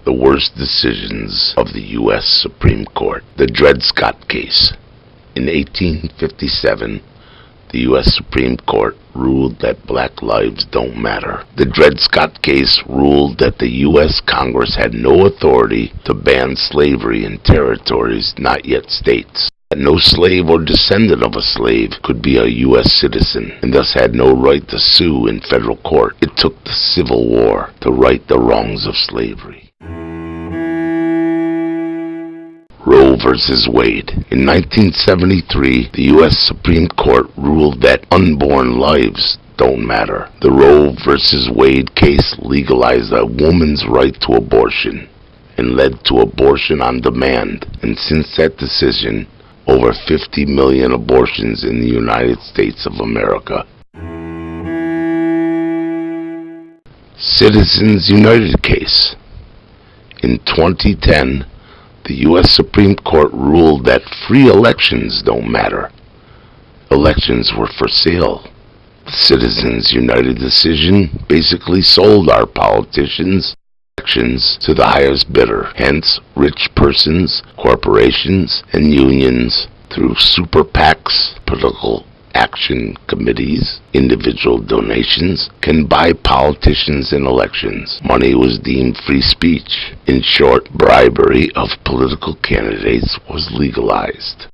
the worst decisions of the U.S. Supreme Court. The Dred Scott case. In 1857, the U.S. Supreme Court ruled that black lives don't matter. The Dred Scott case ruled that the U.S. Congress had no authority to ban slavery in territories not yet states. That no slave or descendant of a slave could be a U.S. citizen and thus had no right to sue in federal court. It took the Civil War to right the wrongs of slavery. Roe versus Wade. In 1973, the U.S. Supreme Court ruled that unborn lives don't matter. The Roe versus Wade case legalized a woman's right to abortion and led to abortion on demand. And since that decision, over 50 million abortions in the United States of America. Citizens United case. In 2010, the U.S. Supreme Court ruled that free elections don't matter. Elections were for sale. The Citizens United decision basically sold our politicians elections to the highest bidder. Hence, rich persons, corporations, and unions through super PACs, political action committees, individual donations, can buy politicians in elections. Money was deemed free speech. In short, bribery of political candidates was legalized.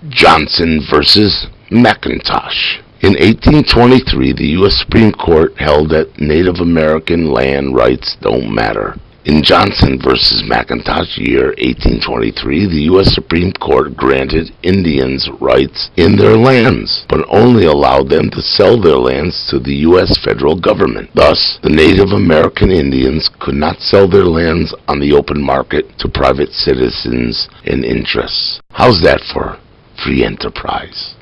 Johnson versus McIntosh. In 1823, the U.S. Supreme Court held that Native American land rights don't matter. In Johnson versus McIntosh year 1823, the U.S. Supreme Court granted Indians rights in their lands, but only allowed them to sell their lands to the U.S. federal government. Thus, the Native American Indians could not sell their lands on the open market to private citizens and interests. How's that for free enterprise?